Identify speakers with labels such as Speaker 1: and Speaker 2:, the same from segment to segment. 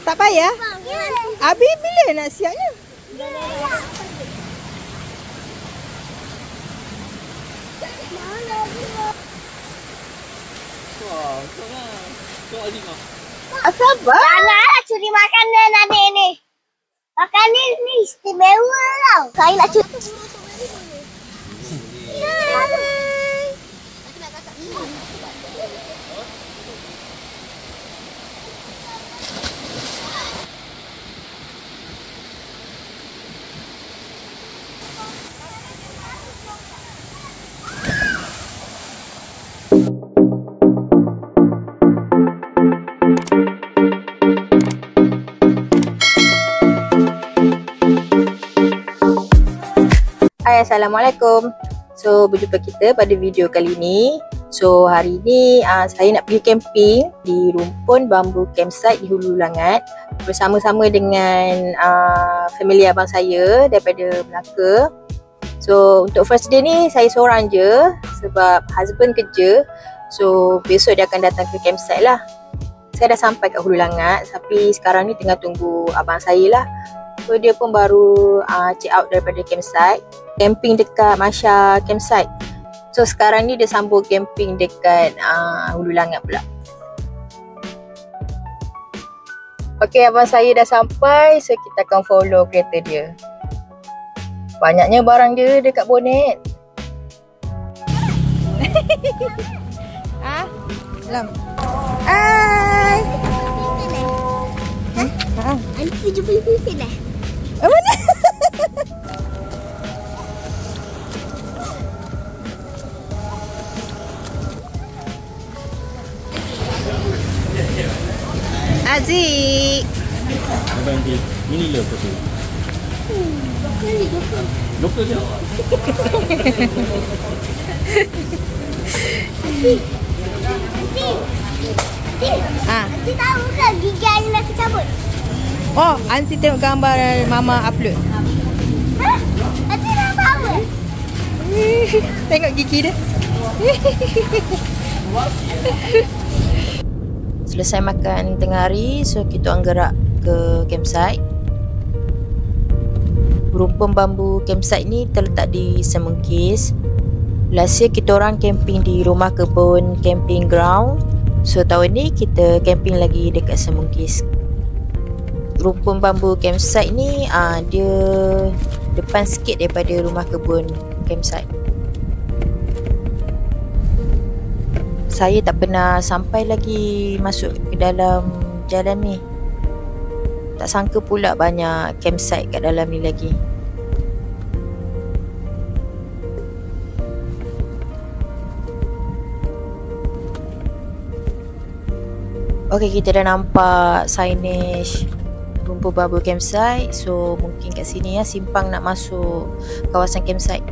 Speaker 1: Tak payah? Abi bila nak siapnya?
Speaker 2: Sabar. Janganlah curi makanan adik ni. Makanan ni istimewa tau. Saya nak curi.
Speaker 1: Hai, Assalamualaikum. So, berjumpa kita pada video kali ini. So, hari ni saya nak pergi camping di rumpun bambu campsite di Hulu Langat bersama-sama dengan family abang saya daripada Melaka. So, untuk first day ni saya seorang je sebab husband kerja. So, besok dia akan datang ke campsite lah. Saya dah sampai kat Hulu Langat tapi sekarang ni tengah tunggu abang saya lah. So, dia pun baru check out daripada campsite. Camping dekat Masha campsite. So, sekarang ni dia sambung camping dekat Hulu Langat pula. Okay, abang saya dah sampai. So, kita akan follow kereta dia. Banyaknya barang dia dekat bonet. Salam. Hai.
Speaker 2: Aunty jumpa ibu lah.
Speaker 1: Mana? Aziz.
Speaker 3: Abang dia ini lah apa tu? Lokal je.
Speaker 2: Aunty tahu ke gigi Ain nak kecabut?
Speaker 1: Oh, Aunty tengok gambar Mama upload.
Speaker 2: Hah? Aunty dah tahu?
Speaker 1: Tengok gigi dia. Selesai makan tengah hari, so kita orang gerak ke campsite. Rumpun bambu campsite ni terletak di Semengkis. Last year kita orang camping di rumah kebun camping ground. So tahun ni kita camping lagi dekat Semengkis. Rumpun bambu campsite ni dia depan sikit daripada rumah kebun campsite. Saya tak pernah sampai lagi masuk ke dalam jalan ni. Tak sangka pula banyak campsite kat dalam ni lagi. Okay, kita dah nampak signage rumpun bambu campsite. So mungkin kat sini ya simpang nak masuk kawasan campsite.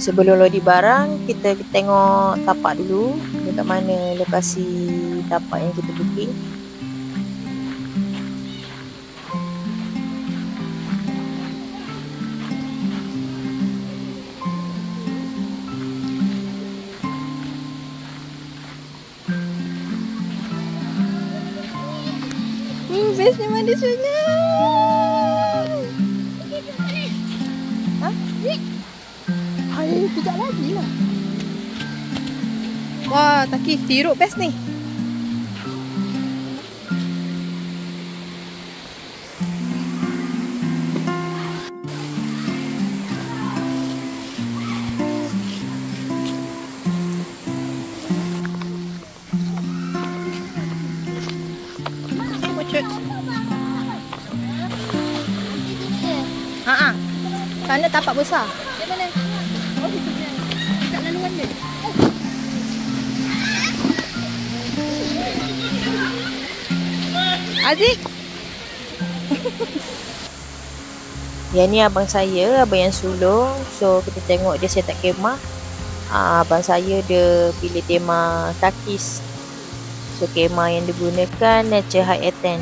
Speaker 1: Sebelum loading barang, kita tengok tapak dulu. Dekat mana lokasi tapak yang kita booking. Bestnya mandi sungai. Hah? Hai, kejap lagi lah. Wah, Taki, tiruk best ni. Sana tapak besar. Di mana? Oh, di sini. Dekat laluan dia. Aziz. Yang ni abang saya, abang yang sulung. So kita tengok dia set up kemah. Abang saya dia pilih tema kakis. So kemah yang digunakan Nature High Eten.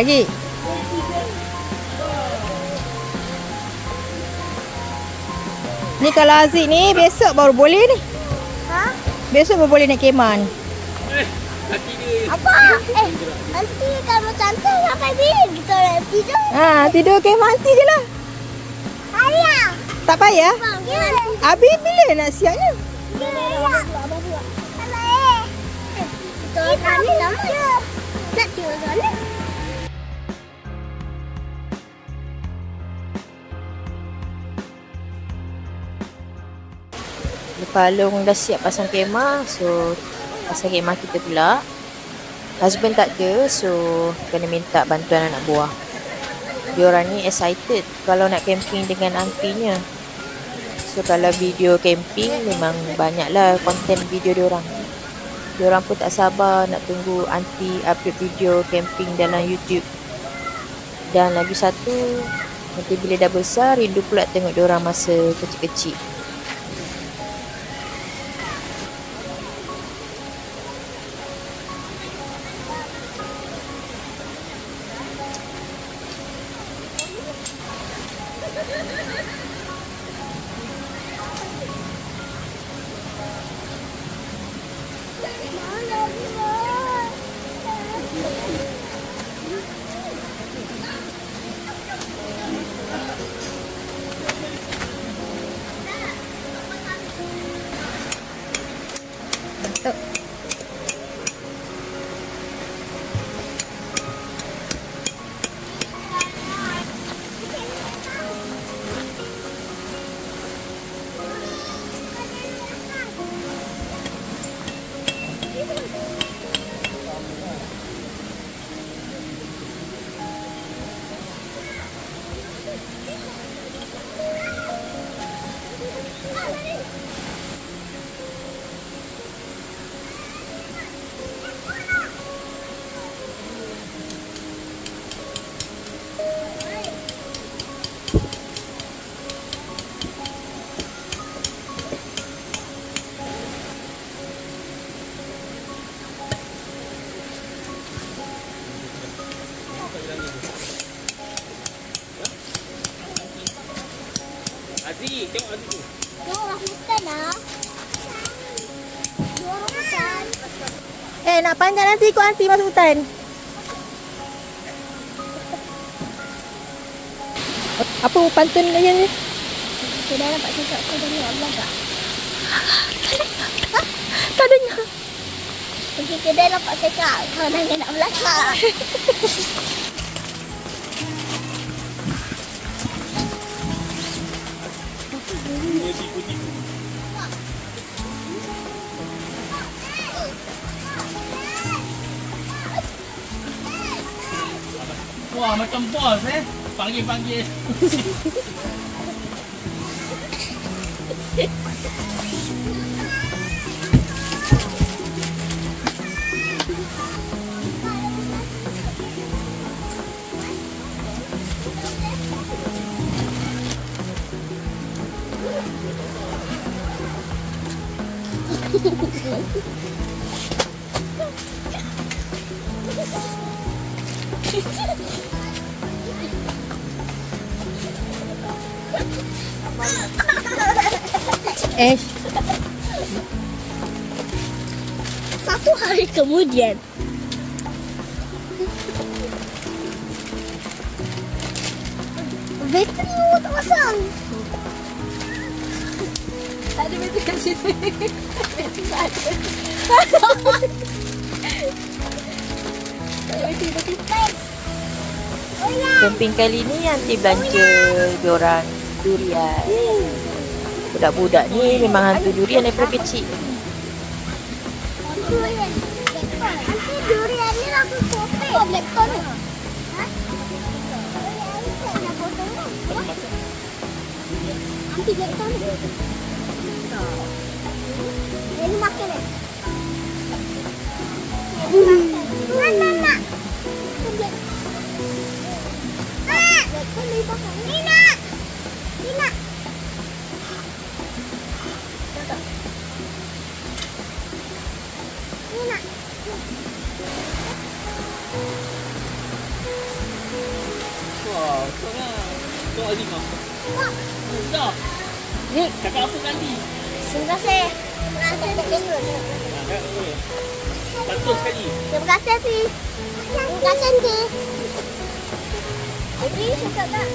Speaker 1: Lagi. Ni kalau Aziz ni besok baru boleh ni.
Speaker 2: Ha?
Speaker 1: Besok baru boleh naik kemah ni.
Speaker 2: Apa? Nanti kalau cantik sampai bila kita nak tidur?
Speaker 1: Tidur kemah nanti je lah.
Speaker 2: Ayah.
Speaker 1: Tak payah.
Speaker 2: Ya.
Speaker 1: Habis bila nak siapnya?
Speaker 2: Kita kami lama. Nak tidur sana.
Speaker 1: Lepas Long dah siap pasang kemah, so pasang kemah kita pula. Husband tak ada, so kena minta bantuan anak buah. Diorang ni excited kalau nak camping dengan auntinya. So kalau video camping memang banyaklah konten video diorang. Diorang pun tak sabar nak tunggu aunty upload video camping dalam YouTube. Dan lagi satu, nanti bila dah besar rindu pula tengok diorang masa kecil-kecil.
Speaker 3: Aziz, tengok Aziz tu.
Speaker 2: Dua orang hutan lah. Dua orang hutan.
Speaker 1: Nak panjat nanti ikut aunty masuk hutan. Apa pantun dia ni?
Speaker 2: Kita dah nampak cakap kau dengar Allah tak?
Speaker 1: Tak dengar.
Speaker 2: Pergi kedai nampak cakap kau dah nak belakang.
Speaker 3: Wah, macam bos panggil-panggil.
Speaker 2: Satu hari kemudian. Bateri tak pasang.
Speaker 1: Tak ada bateri kat sini. Bateri tak ada. Camping kali ni Aunty belanja diorang durian. Budak-budak ni memang hantu durian daripada kecil.
Speaker 2: Durian. Nanti durian ni aku kopi. Oh, black tone. Ha? Nanti black tone. Ini makan ni. Nak. Nina.
Speaker 3: Wah, sekarang. Tok Azim ah. Sudah.
Speaker 1: Ni
Speaker 3: Cakap apa nanti?
Speaker 2: Terima kasih.
Speaker 3: Satu sekali.
Speaker 2: Terima kasih, Fi. Terima kasih, Aunty. Aunty, cakap tak?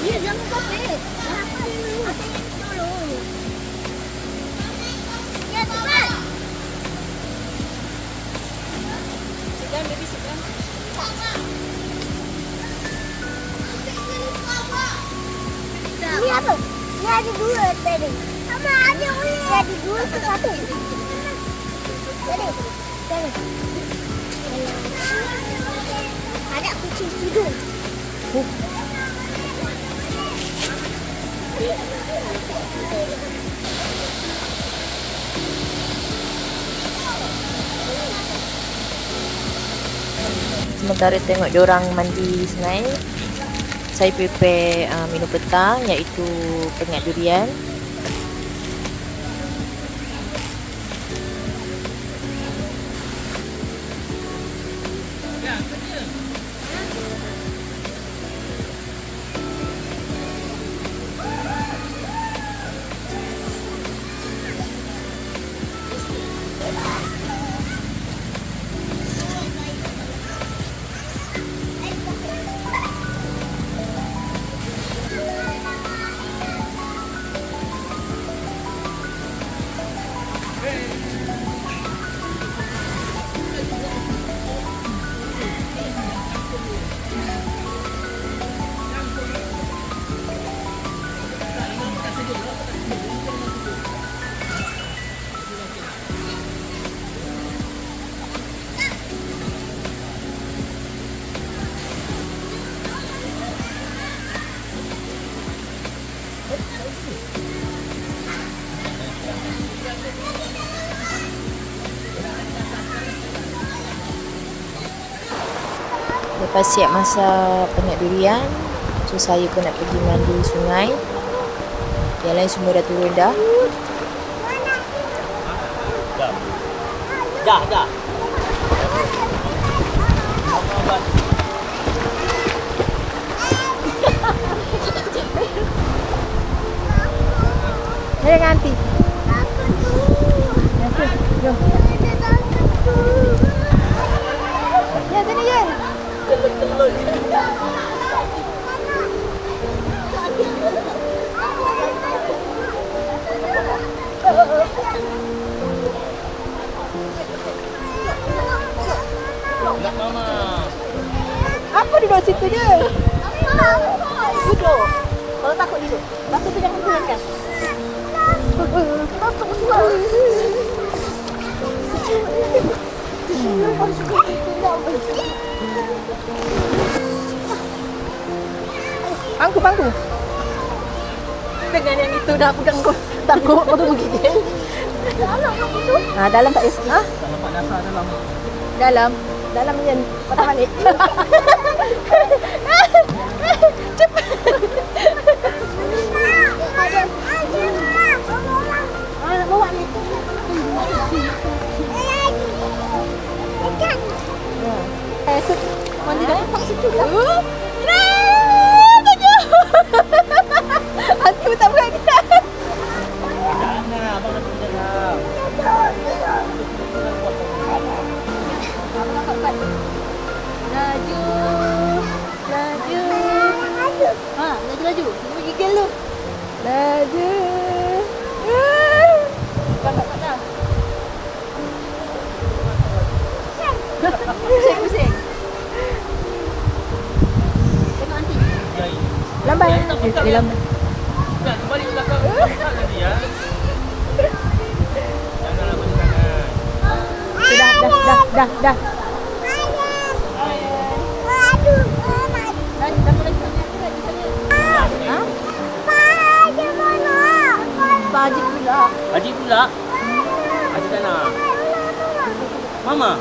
Speaker 2: Dia jangan kopi. Apa dulu? Dulu. Ya, cepat.
Speaker 1: segan, baby segan.
Speaker 2: Ini apa? Ini ada dua tadi. Sama ada ular. Ini ada dua ke satu? Tadi. Ada kucing hidung.
Speaker 1: Sementara tengok diorang mandi sungai, saya prepare minum petang iaitu pengat durian. Lepas siap masak pengat durian, so saya pun nak pergi mandi sungai. Yang lain semua dah turun dah.
Speaker 3: Dah.
Speaker 1: Hey, Aunty. Jom. Ya, sini je.
Speaker 3: Nak mama.
Speaker 1: Apa duduk situ je? Duduk. Kalau takut duduk. Batu tu jangan gunakan. Pangku. Dengan yang itu dah pegang kau. Takut kau tu menggigil.
Speaker 2: Dalam apa tu?
Speaker 1: Dalam tak is.
Speaker 3: Tak nampak dasar dalam.
Speaker 1: Dalam yang patah balik.
Speaker 2: Mandi dalam tak situ lah.
Speaker 1: Hati tak berani.
Speaker 3: Jangan, abang nak pergi dalam.
Speaker 2: Laju. Ha, laju. Tunggu gigil lu.
Speaker 1: Laju.
Speaker 2: Dah. Pusing. Tengok nanti.
Speaker 1: Lambat.
Speaker 3: Ya, tak pegang,
Speaker 1: Dia
Speaker 3: ya.
Speaker 1: lambat.
Speaker 3: Bukan, balik belakang. Pegang nanti ya. Janganlah balik tangan.
Speaker 1: Dah.
Speaker 3: Haji pula. Haji tak nak. Mama.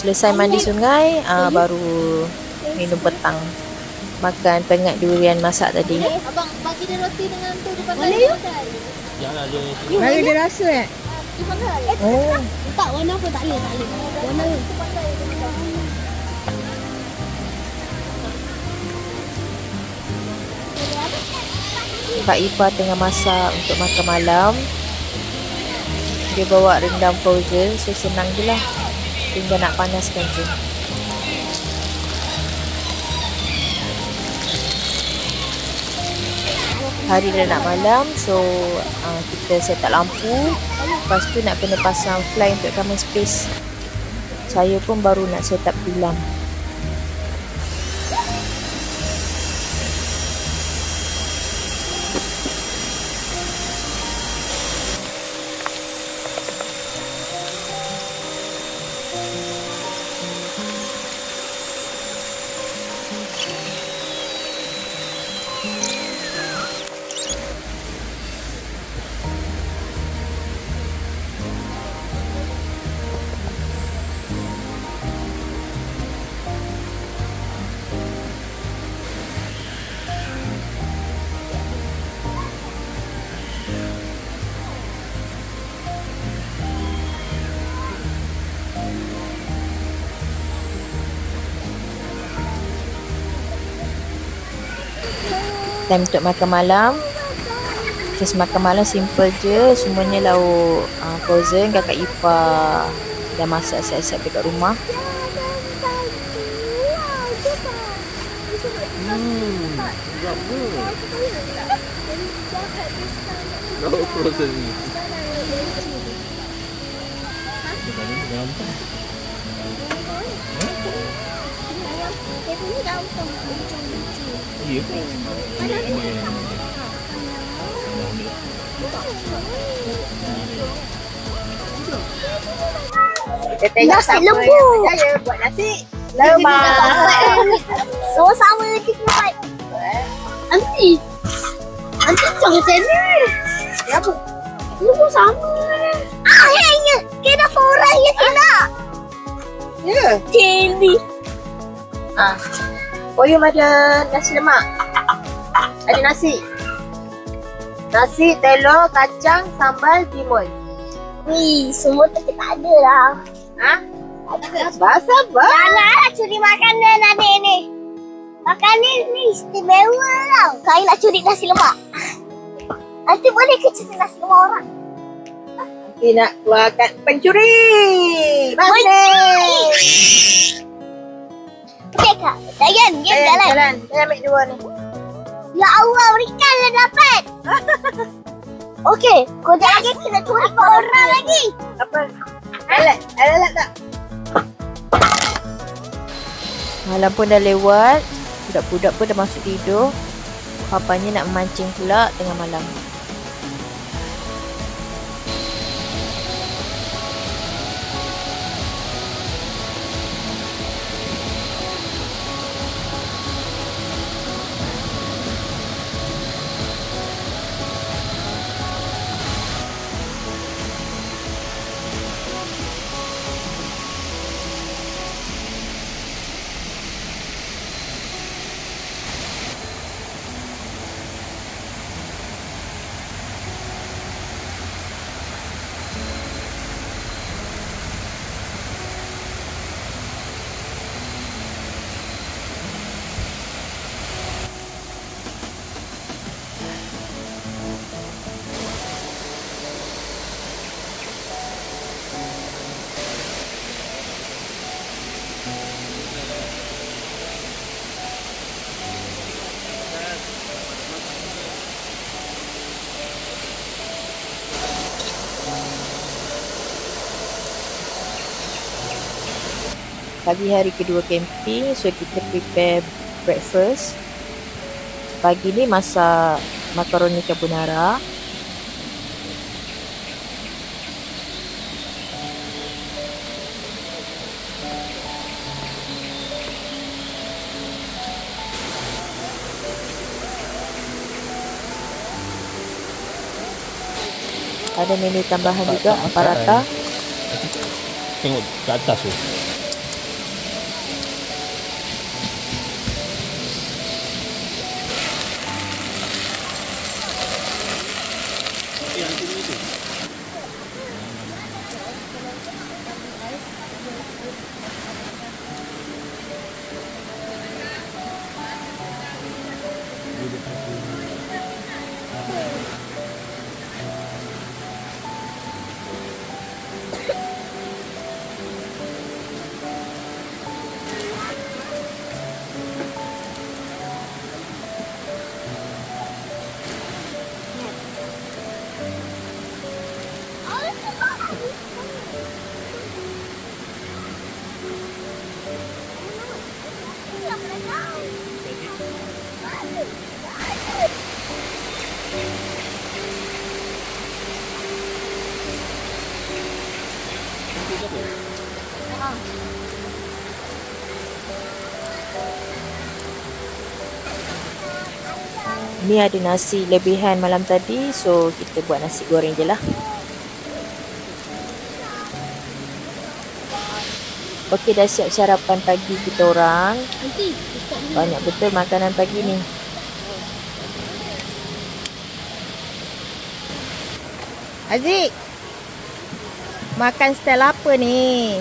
Speaker 1: Selesai mandi sungai, baru minum petang. Makan pengat durian masak tadi.
Speaker 2: Abang bagi dia roti dengan tu dia pakai.
Speaker 3: Janganlah dia.
Speaker 1: Mari dia rasa
Speaker 2: Dia pakai.
Speaker 1: Oh.
Speaker 2: Tak, warna apa tak boleh. Warna tu pakai.
Speaker 1: Kak Ipa tengah masak untuk makan malam. Dia bawa rendang frozen, so senang je lah. Tinggal nak panaskan je. Hari dah nak malam, so kita set up lampu. Lepas tu nak kena pasang fly untuk common space. Saya pun baru nak set up tilam. Time untuk makan malam. Just makan malam simple je. Semuanya lauk frozen. Kakak Ipa dah masak siap-siap dekat rumah.
Speaker 3: Lauk frozen ni. Ya.
Speaker 1: Kita tengok
Speaker 2: Nasi
Speaker 1: siapa
Speaker 2: lembu.
Speaker 1: yang berjaya buat nasi lemak.
Speaker 2: Semua sama je buat. Nanti macam ni.
Speaker 1: Apa?
Speaker 2: Semua sama. Akhirnya kena orang yang tidak.
Speaker 1: Ya.
Speaker 2: Cili.
Speaker 1: Oyum ada nasi lemak. Ada nasi. Nasi, telur, kacang, sambal, timun.
Speaker 2: Wih, semua tu tak ada lah.
Speaker 1: Sabar.
Speaker 2: Janganlah curi makanan adik ni. Makanan ni istimewa tau. Saya nak curi nasi lemak. Nanti boleh ke curi nasi lemak orang?
Speaker 1: Nanti nak keluarkan pencuri. Masih.
Speaker 2: Okey kak, Dayan, dia jalan.
Speaker 1: Jalan. Saya ambil dua ni.
Speaker 2: Ya Allah, berikan dah dapat. Okey, kau lagi kita curi ke orang lagi.
Speaker 1: Apa? Alat tak? Malam pun dah lewat. Budak-budak pun dah masuk tidur. Papanya nak memancing pula tengah malam. Pagi hari kedua camping, so kita prepare breakfast. Pagi ni masak makaroni carbonara. Ada menu tambahan juga, paratha.
Speaker 3: Tengok ke atas tu.
Speaker 1: Ni ada nasi lebihan malam tadi, so kita buat nasi goreng je lah. Okey, dah siap sarapan pagi kita orang. Banyak betul makanan pagi ni. Aziz, makan style apa ni?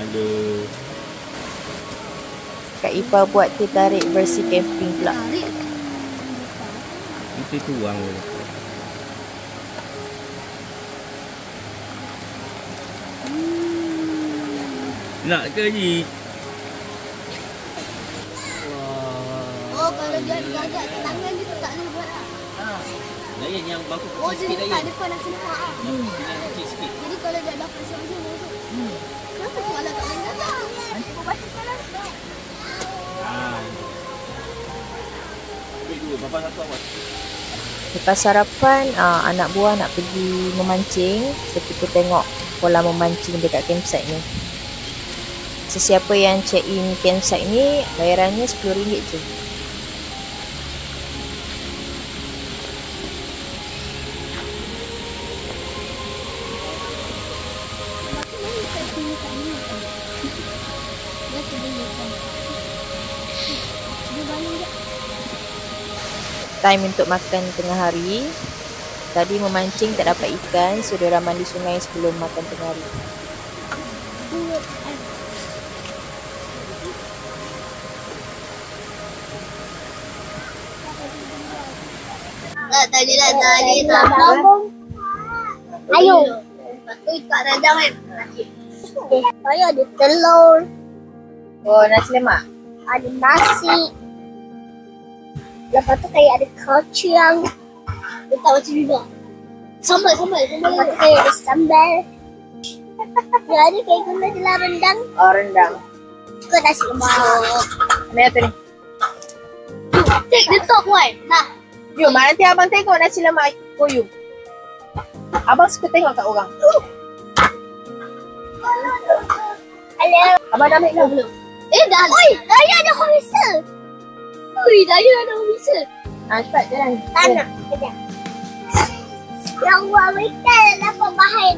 Speaker 3: Aduh.
Speaker 1: Kak Ipa buat teh tarik versi camping pula.
Speaker 3: Kita tuang je. Nak ke Haji?
Speaker 2: Oh, kalau dia gagak kat tangan dia tak boleh buat lah.
Speaker 3: Lain yang bangku
Speaker 2: Oh,
Speaker 3: kecil
Speaker 2: dia
Speaker 3: sikit
Speaker 2: letak
Speaker 3: lain.
Speaker 2: depan nak nampak lah.
Speaker 3: Yang kecil sikit.
Speaker 2: Jadi kalau dia dapat siapa-siapa masuk. Kenapa tu alat tak main gagak? Nanti kau baca sekarang.
Speaker 3: Ambil dua, bapa satu awak.
Speaker 1: Lepas sarapan, anak buah nak pergi memancing. So kita tengok pola memancing dekat campsite ni. Sesiapa yang check in campsite ni, bayarannya RM10 je. Time untuk makan tengah hari. Tadi memancing tak dapat ikan, so diorang mandi sungai sebelum makan tengah hari.
Speaker 2: Tadi sambung. Ayo. Lepas tu ikat radang kan. Saya ada telur.
Speaker 1: Oh, nasi lemak?
Speaker 2: Ada nasi. Lepas tu kayak ada kacang. Letak macam juga. Sambal. Sambal. Jadi kayak guna jelah rendang.
Speaker 1: Oh, rendang.
Speaker 2: Juga nasi lemak.
Speaker 1: Mana tu ni?
Speaker 2: Take the top one. Nah.
Speaker 1: Yuk, nanti abang tengok nasi lemak koyu. Abang suka tengok kat orang.
Speaker 2: Hello.
Speaker 1: Abang dah ambil dah belum?
Speaker 2: Dah. Oi, Daya ada homisil. Daya ada homisil.
Speaker 1: Cepat jalan.
Speaker 2: Tak nak. Kejap. Yang buat mereka dapat bahan.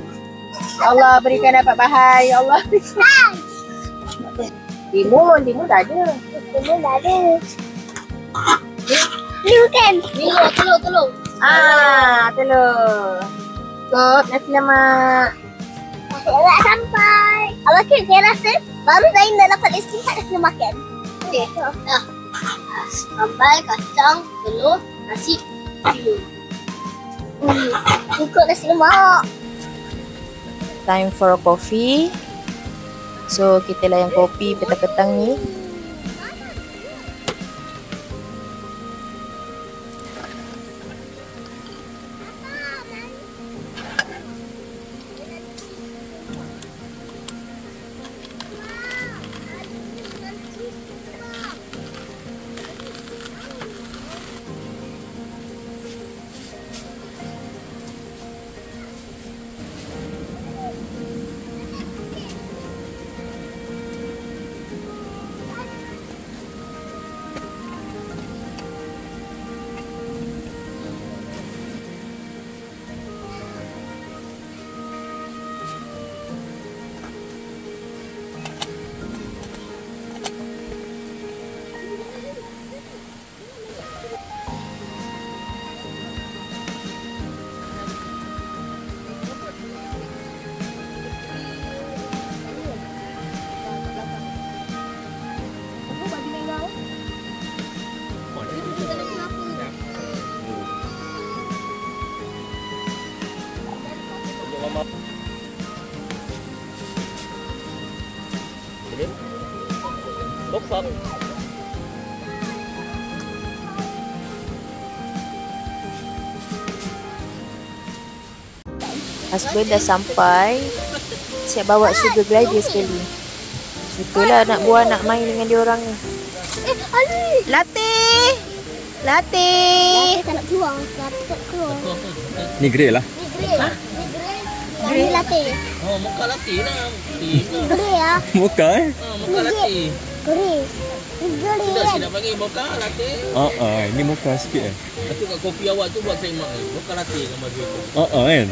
Speaker 1: Ya Allah berikan dapat bahan. Ya Allah. Timun dah ada.
Speaker 2: Timun dah ada. Ni bukan. Ni telur.
Speaker 1: Telur. Cukup nasi lemak.
Speaker 2: Tak sampai. Abang Kim, saya rasa baru Zain dah dapat istirahat dah kena makan. Okey. Dah. Sambal, kacang, telur, nasi. Cukup nasi lemak.
Speaker 1: Time for a coffee. So kita layan kopi petang-petang ni.
Speaker 3: Box up.
Speaker 1: Husband dah sampai. Siap bawa sugar glider sekali. Sukalah nak buat, nak main dengan dia orang ni.
Speaker 2: Ali.
Speaker 1: Latte.
Speaker 2: Latte tak nak keluar. Latte tak keluar.
Speaker 3: Ni grey lah.
Speaker 2: Ni grey. Ni latte.
Speaker 3: Oh, mocha latte lah.
Speaker 2: Grey ya.
Speaker 3: Mocha
Speaker 2: Mocha latte. Grey. Ni grey.
Speaker 3: Saya nak panggil mocha latte.
Speaker 4: Ini mocha sikit
Speaker 3: Lepas tu kat kopi awak tu buat creamer. Mocha latte gambar dia tu.
Speaker 4: kan.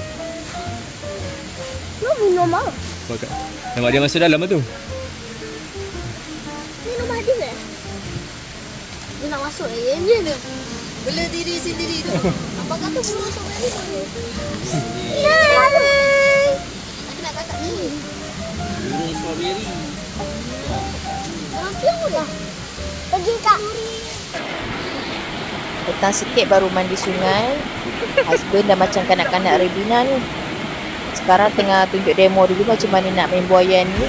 Speaker 2: Lu minum apa?
Speaker 4: Pakai. Nampak dia masuk dalam tu.
Speaker 2: Minum ada ke? Dia nak masuk dia ni. Bela diri sendiri tu. Apa kata belum masuk ni? Hai. Aku nak kakak ni.
Speaker 3: Burung strawberry.
Speaker 2: Orang siapa dah? Pergi kak.
Speaker 1: Petang sikit baru mandi sungai. Husband dah macam kanak-kanak Rebina ni. Sekarang tengah tunjuk demo dulu macam mana nak main buayan ni.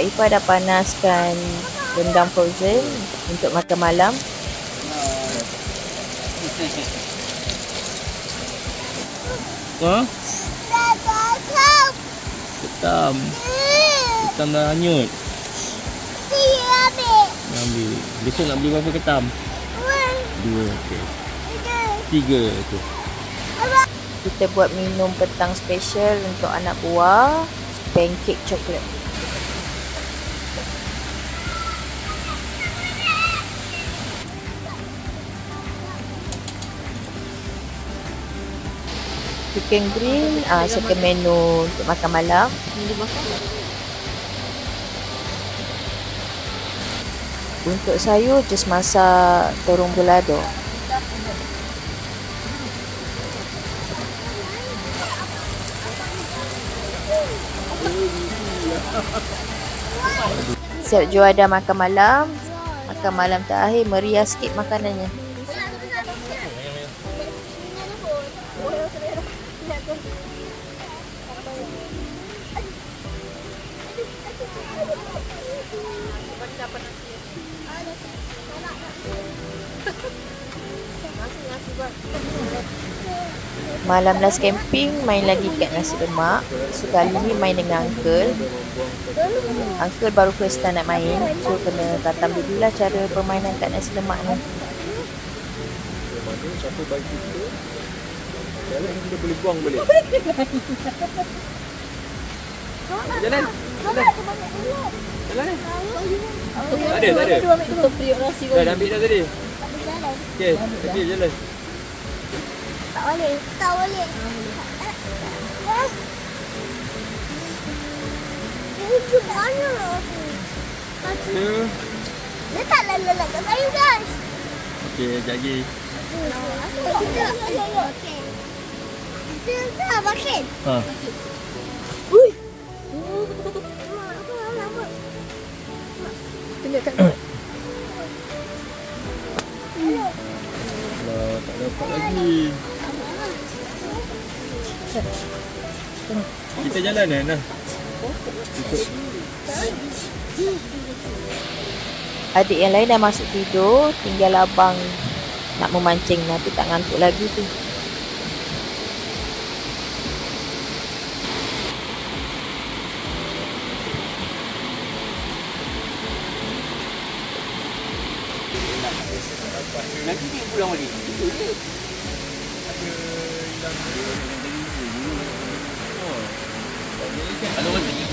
Speaker 1: Kak Ifa dah panaskan rendang frozen untuk makan malam.
Speaker 3: Ha? Ketam. Ketam dah hanyut. Nak ambil. Besok nak beli berapa ketam? 2. Okey. 3 tu.
Speaker 1: Kita buat minum petang special untuk anak buah, pancake coklat. Chicken grill, second menu untuk makan malam. Untuk sayur, just masak terung belado. Siap juada makan malam. Makan malam terakhir, meriah sikit makanannya. Malam last camping, main lagi kat nasi lemak. So kali ni main dengan Uncle. Uncle baru first time nak main, so kena tatam dulu lah cara permainan kat nasi lemak ni.
Speaker 4: Siapa bagi kita? Jalan kita boleh buang balik. Jalan. Jalan ni. Tak ada.
Speaker 2: Tutup periuk nasi
Speaker 4: Dah ambil dah tadi. Okey, okey jalan.
Speaker 2: Tak boleh. Itu mana? Dia tak lalat kat saya guys.
Speaker 4: Okey, jagi.
Speaker 2: Kita dah makan.
Speaker 4: Ha. Tak dapat lagi. Kita jalan nah.
Speaker 1: Adik yang lain dah masuk tidur, tinggal abang nak memancing, nanti tak ngantuk lagi tu.
Speaker 3: Nanti dia pulang balik. Itu je. Ada orang tanya.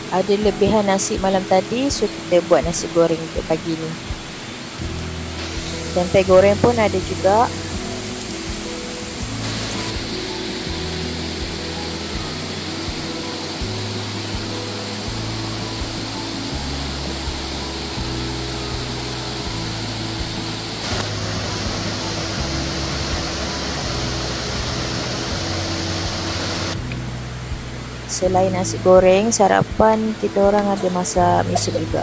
Speaker 1: Ada lebihan nasi malam tadi, so kita buat nasi goreng untuk pagi ni. Tempe goreng pun ada juga. Selain nasi goreng, sarapan kita orang ada masak mi soup juga.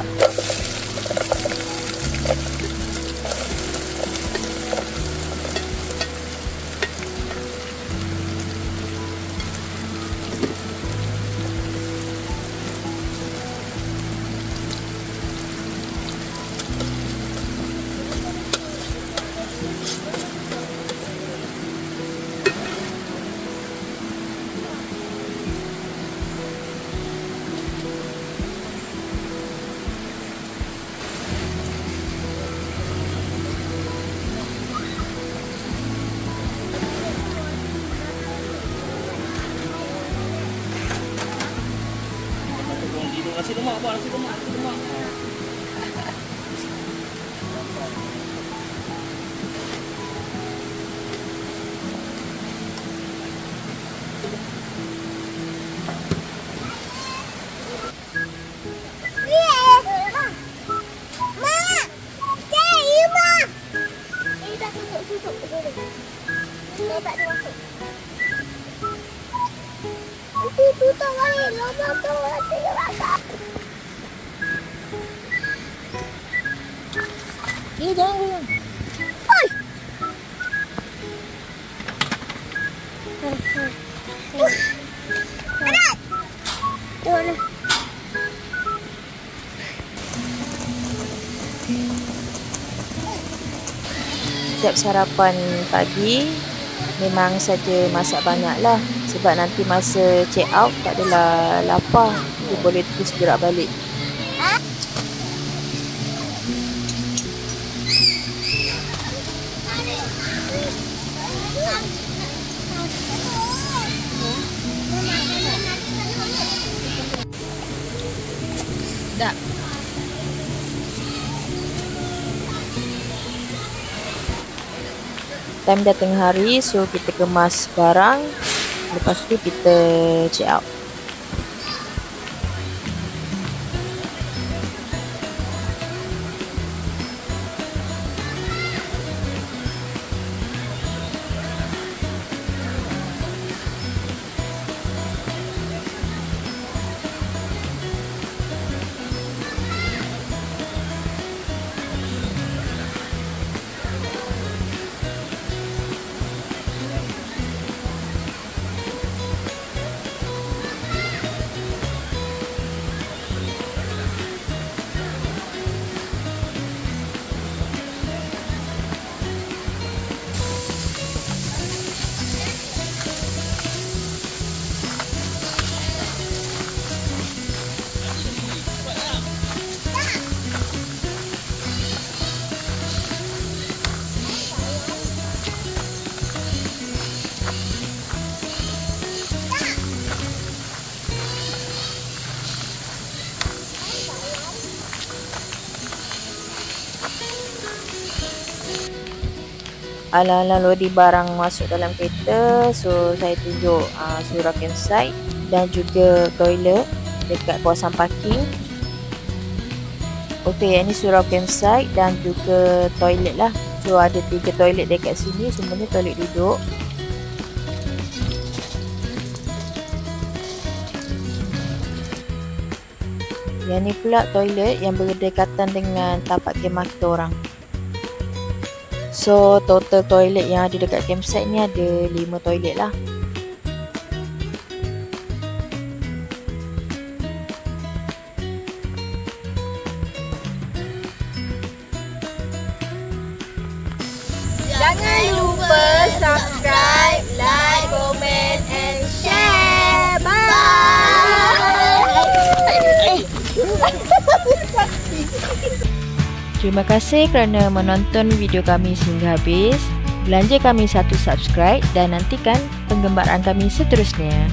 Speaker 3: nasi lemak buat nasi lemak.
Speaker 2: Tutup balik. Lama tu nanti makan.
Speaker 1: Jangan goyang.
Speaker 2: Hai. Berat. Tolong.
Speaker 1: Siap sarapan pagi memang saja masak banyak lah, sebab nanti masa check out tak adalah lapar, dia boleh terus gerak balik. Dah. Time dah tengah hari, so kita kemas barang. Lepas tu kita check out. Ala-ala loading barang masuk dalam kereta, so saya tunjuk surau campsite dan juga toilet dekat kawasan parking. Okey, yang ni surau campsite dan juga toilet lah. So ada 3 toilet dekat sini, semuanya toilet duduk. Yang ni pula toilet yang berdekatan dengan tapak kemah kita orang. So total toilet yang ada dekat campsite ni ada 5 toilet lah.
Speaker 2: Jangan lupa subscribe, like, comment and share. Bye.
Speaker 1: Terima kasih kerana menonton video kami sehingga habis. Belanja kami satu subscribe dan nantikan penggembaran kami seterusnya.